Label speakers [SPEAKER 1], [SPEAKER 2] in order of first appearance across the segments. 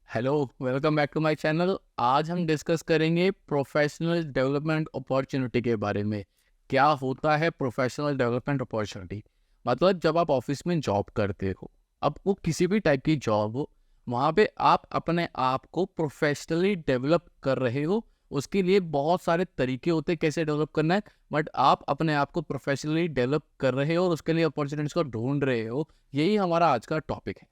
[SPEAKER 1] Hello, welcome back to my channel. आज हम discuss करेंगे प्रोफेशनल डेवलपमेंट अपॉर्चुनिटी के बारे में। क्या होता है प्रोफेशनल डेवलपमेंट अपॉर्चुनिटी? मतलब जब आप ऑफिस में जॉब करते हो, अब वो किसी भी टाइप की जॉब हो, वहाँ पे आप अपने आप को प्रोफेशनली डेवलप कर रहे हो। उसके लिए बहुत सारे तरीके होते हैं कैसे डेवलप करना है, बट आप अपने आप को प्रोफेशनली डेवलप कर रहे हो और उसके लिए अपॉर्चुनिटीज को ढूंढ रहे हो। यही हमारा आज का टॉपिक है।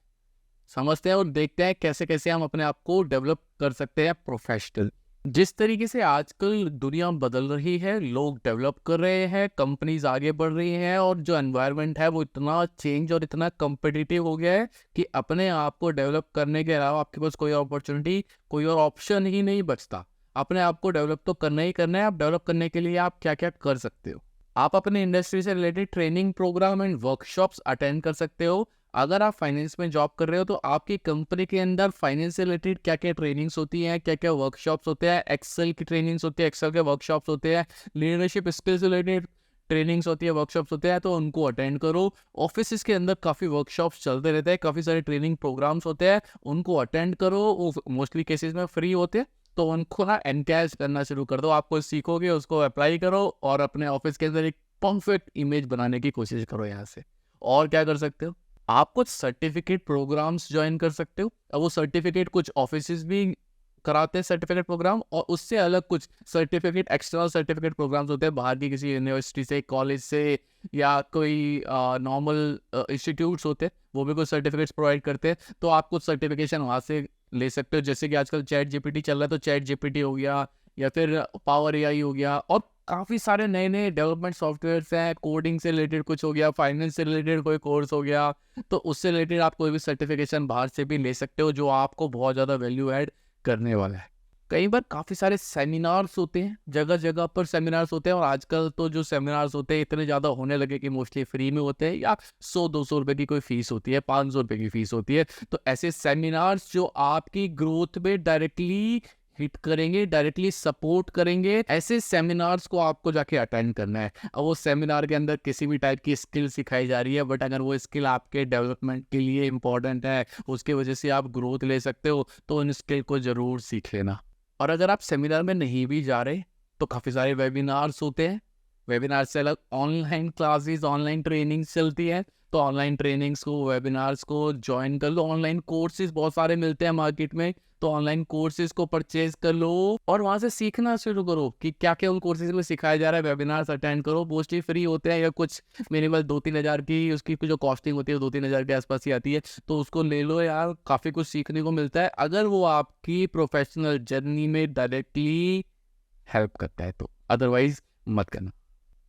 [SPEAKER 1] समझते हैं और देखते हैं कैसे कैसे हम अपने आप को डेवलप कर सकते हैं प्रोफेशनल। जिस तरीके से आजकल दुनिया बदल रही है, लोग डेवलप कर रहे हैं, कंपनीज आगे बढ़ रही हैं और जो एनवायरनमेंट है वो इतना चेंज और इतना कम्पिटिटिव हो गया है कि अपने आप को डेवलप करने के अलावा आपके पास कोई अपॉर्चुनिटी, कोई और ऑप्शन ही नहीं बचता। अपने आप को डेवलप तो करना ही करना है। आप डेवलप करने के लिए आप क्या क्या कर सकते हो? आप अपने इंडस्ट्री से related training programme and workshops attend कर सकते हो। अगर आप फाइनेंस में जॉब कर रहे हो तो आपकी कंपनी के अंदर फाइनेंस से रिलेटेड क्या क्या ट्रेनिंग्स होती हैं, क्या क्या वर्कशॉप्स होते हैं, एक्सेल की ट्रेनिंग्स होती है, एक्सेल के वर्कशॉप्स होते हैं, लीडरशिप स्किल्स से रिलेटेड ट्रेनिंग्स होती है, वर्कशॉप्स होते हैं, तो उनको अटेंड करो। ऑफिस के अंदर काफ़ी वर्कशॉप्स चलते रहते हैं, काफ़ी सारे ट्रेनिंग प्रोग्राम्स होते हैं, उनको अटेंड करो। वो मोस्टली केसेस में फ्री होते हैं, तो उनको ना एनकैश करना शुरू कर दो। आपको सीखोगे, उसको अप्लाई करो और अपने ऑफिस के अंदर एक परफेक्ट इमेज बनाने की कोशिश करो यहाँ से। और क्या कर सकते हो? आप कुछ सर्टिफिकेट प्रोग्राम्स ज्वाइन कर सकते हो। अब वो सर्टिफिकेट कुछ ऑफिसेज भी कराते हैं सर्टिफिकेट प्रोग्राम, और उससे अलग कुछ सर्टिफिकेट, एक्सटर्नल सर्टिफिकेट प्रोग्राम्स होते हैं बाहर की किसी यूनिवर्सिटी से, कॉलेज से, या कोई नॉर्मल इंस्टीट्यूट्स होते हैं, वो भी कुछ सर्टिफिकेट्स प्रोवाइड करते हैं। तो आप कुछ सर्टिफिकेशन वहाँ से ले सकते हो। जैसे कि आजकल चैट जीपीटी चल रहा है, तो चैट जीपीटी हो गया, या फिर पावर एआई हो गया, और काफ़ी सारे नए नए डेवलपमेंट सॉफ्टवेयर्स हैं। कोडिंग से रिलेटेड कुछ हो गया, फाइनेंस से रिलेटेड कोई कोर्स हो गया, तो उससे रिलेटेड आप कोई भी सर्टिफिकेशन बाहर से भी ले सकते हो जो आपको बहुत ज़्यादा वैल्यू ऐड करने वाला है। कई बार काफ़ी सारे सेमिनार्स होते हैं, जगह जगह पर सेमिनार्स होते हैं, और आजकल तो जो सेमिनार्स होते हैं इतने ज़्यादा होने लगे कि मोस्टली फ्री में होते हैं, या 100-200 रुपये की कोई फीस होती है, 500 रुपये की फीस होती है। तो ऐसे सेमिनार्स जो आपकी ग्रोथ में डायरेक्टली हिट करेंगे, डायरेक्टली सपोर्ट करेंगे, ऐसे सेमिनार्स को आपको जाके अटेंड करना है। अब वो सेमिनार के अंदर किसी भी टाइप की स्किल सिखाई जा रही है, बट अगर वो स्किल आपके डेवलपमेंट के लिए इंपॉर्टेंट है, उसके वजह से आप ग्रोथ ले सकते हो, तो उन स्किल को ज़रूर सीख लेना। और अगर आप सेमिनार में नहीं भी जा रहे, तो काफ़ी सारे वेबिनार्स होते हैं। वेबिनार से अलग ऑनलाइन क्लासेस, ऑनलाइन ट्रेनिंग्स चलती है, तो ऑनलाइन ट्रेनिंग्स को, वेबिनार्स को ज्वाइन कर लो। ऑनलाइन कोर्सेज बहुत सारे मिलते हैं मार्केट में, तो ऑनलाइन कोर्सेज को परचेज कर लो और वहाँ से सीखना शुरू करो कि क्या क्या उन कोर्सेज में सिखाया जा रहा है। वेबिनार्स अटेंड करो, मोस्टली फ्री होते हैं, या कुछ मिनिमल 2-3 हज़ार की उसकी जो कॉस्टिंग होती है 2-3 हज़ार के आसपास ही आती है, तो उसको ले लो यार, काफ़ी कुछ सीखने को मिलता है अगर वो आपकी प्रोफेशनल जर्नी में डायरेक्टली हेल्प करता है तो। अदरवाइज मत करना।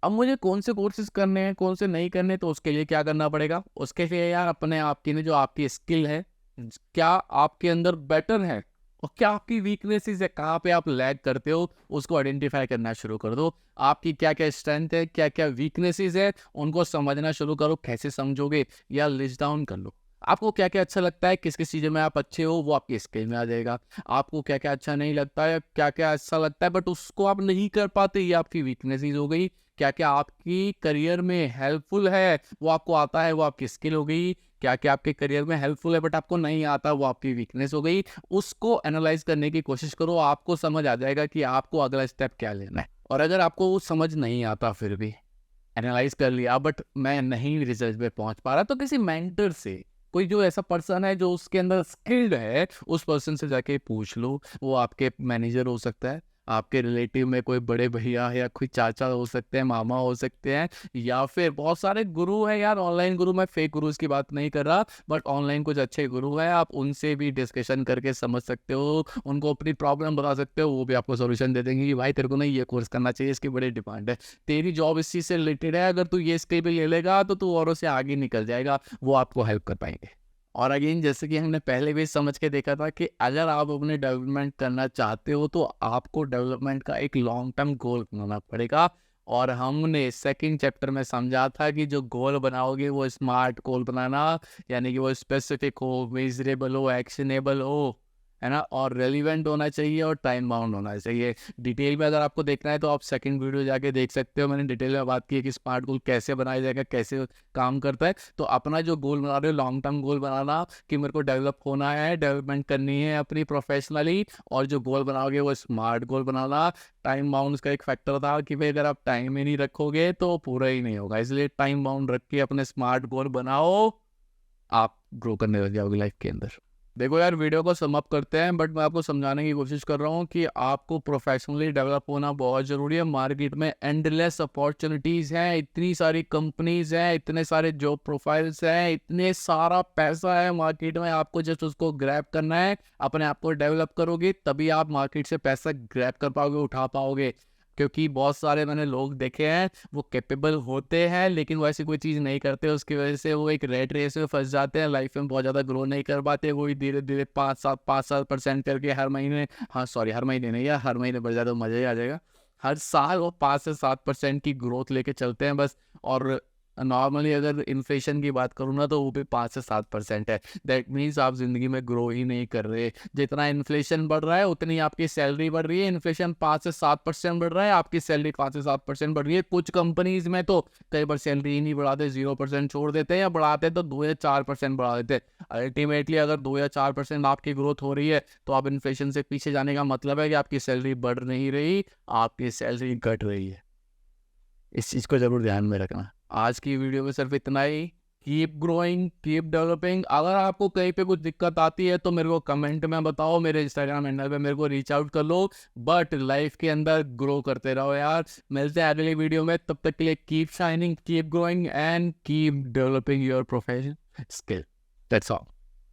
[SPEAKER 1] अब मुझे कौन से कोर्सेज करने हैं, कौन से नहीं करने, तो उसके लिए क्या करना पड़ेगा? उसके लिए यार अपने आप की जो आपकी स्किल है, क्या आपके अंदर बेटर है, और क्या आपकी वीकनेसेस है, कहाँ पे आप लैग करते हो, उसको आइडेंटिफाई करना शुरू कर दो। आपकी क्या क्या स्ट्रेंथ है, क्या क्या वीकनेसेस है, उनको समझना शुरू करो। कैसे समझोगे? या लिस्ट डाउन कर लो। आपको क्या क्या अच्छा लगता है, किस किस चीज़ों में आप अच्छे हो, वो आपकी स्किल में आ जाएगा। आपको क्या क्या अच्छा नहीं लगता है, क्या क्या अच्छा लगता है बट उसको आप नहीं कर पाते, ये आपकी वीकनेसेस हो गई। क्या क्या आपकी करियर में हेल्पफुल है, वो आपको आता है, वो आपकी स्किल हो गई। क्या क्या आपके करियर में हेल्पफुल है बट आपको नहीं आता, वो आपकी वीकनेस हो गई। उसको एनालाइज करने की कोशिश करो, आपको समझ आ जाएगा कि आपको अगला स्टेप क्या लेना है। और अगर आपको वो समझ नहीं आता, फिर भी एनालाइज कर लिया बट मैं नहीं रिजल्ट पे पहुंच पा रहा, तो किसी मेंटर से, कोई जो ऐसा पर्सन है जो उसके अंदर स्किल्ड है, उस पर्सन से जाके पूछ लो। वो आपके मैनेजर हो सकता है, आपके रिलेटिव में कोई बड़े भैया या कोई चाचा हो सकते हैं, मामा हो सकते हैं, या फिर बहुत सारे गुरु हैं यार ऑनलाइन गुरु। मैं फेक गुरुज की बात नहीं कर रहा, बट ऑनलाइन कुछ अच्छे गुरु हैं, आप उनसे भी डिस्कशन करके समझ सकते हो, उनको अपनी प्रॉब्लम बता सकते हो, वो भी आपको सोल्यूशन दे देंगे कि भाई तेरे को ना ये कोर्स करना चाहिए, इसकी बड़ी डिमांड है, तेरी जॉब इस चीज़ से रिलेटेड है, अगर तू ये स्किल पे ले लेगा तो तू औरों से आगे निकल जाएगा। वो आपको हेल्प कर पाएंगे। और अगेन, जैसे कि हमने पहले भी समझ के देखा था कि अगर आप अपने डेवलपमेंट करना चाहते हो तो आपको डेवलपमेंट का एक लॉन्ग टर्म गोल बनाना पड़ेगा। और हमने सेकंड चैप्टर में समझा था कि जो गोल बनाओगे वो स्मार्ट गोल बनाना, यानी कि वो स्पेसिफिक हो, मेजरेबल हो, एक्शनेबल हो, है ना, और रेलिवेंट होना चाहिए और टाइम बाउंड होना चाहिए। डिटेल में अगर आपको देखना है तो आप सेकंड वीडियो जाके देख सकते हो, मैंने डिटेल में बात की है कि स्मार्ट गोल कैसे बनाया जाएगा, कैसे काम करता है। तो अपना जो गोल बना रहे हो, लॉन्ग टर्म गोल बनाना कि मेरे को डेवलप होना है, डेवलपमेंट करनी है अपनी प्रोफेशनली, और जो गोल बनाओगे वो स्मार्ट गोल बनाना। टाइम बाउंड का एक फैक्टर था कि भाई अगर आप टाइम ही नहीं रखोगे तो पूरा ही नहीं होगा, इसलिए टाइम बाउंड रख के अपने स्मार्ट गोल बनाओ, आप ग्रो करने लग जाओगे लाइफ के अंदर। देखो यार, वीडियो को सम अप करते हैं, बट मैं आपको समझाने की कोशिश कर रहा हूँ कि आपको प्रोफेशनली डेवलप होना बहुत ज़रूरी है। मार्केट में एंडलेस अपॉर्चुनिटीज़ हैं, इतनी सारी कंपनीज हैं, इतने सारे जॉब प्रोफाइल्स हैं, इतने सारा पैसा है मार्केट में, आपको जस्ट उसको ग्रैब करना है। अपने आप को डेवलप करोगे तभी आप मार्केट से पैसा ग्रैब कर पाओगे, उठा पाओगे। क्योंकि बहुत सारे मैंने लोग देखे हैं, वो कैपेबल होते हैं लेकिन वो ऐसी कोई चीज़ नहीं करते, उसकी वजह से वो एक रेट रेस में फंस जाते हैं, लाइफ में बहुत ज़्यादा ग्रो नहीं कर पाते। वही धीरे धीरे 5-7% करके हर महीने, हाँ सॉरी हर महीने नहीं यार, हर महीने बढ़ जाए तो मज़ा ही आ जाएगा, हर साल वो 5 से 7% की ग्रोथ लेके चलते हैं बस। और नॉर्मली अगर इन्फ्लेशन की बात करूँ ना तो वो भी 5 से 7% है। दैट मीन्स आप ज़िंदगी में ग्रो ही नहीं कर रहे। जितना इन्फ्लेशन बढ़ रहा है उतनी आपकी सैलरी बढ़ रही है। इन्फ्लेशन 5 से 7% बढ़ रहा है, आपकी सैलरी 5 से 7% बढ़ रही है। कुछ कंपनीज में तो कई बार सैलरी ही नहीं बढ़ाते, 0% छोड़ देते हैं, या बढ़ाते तो 2 या 4% बढ़ा देते हैं। अल्टीमेटली अगर 2 या 4% आपकी ग्रोथ हो रही है तो आप इन्फ्लेशन से पीछे जाने का मतलब है कि आपकी सैलरी बढ़ नहीं रही, आपकी सैलरी घट रही है। इस चीज़ को ज़रूर ध्यान में रखना। आज की वीडियो में सिर्फ इतना ही। Keep growing, keep developing. अगर आपको कहीं पे कुछ दिक्कत आती है तो मेरे को कमेंट में बताओ, मेरे इंस्टाग्राम हैंडल पे मेरे को रीच आउट कर लो। बट लाइफ के अंदर ग्रो करते रहो यार। मिलते हैं अगली वीडियो में, तब तक के लिए keep shining, keep growing and keep developing your profession skill. That's all.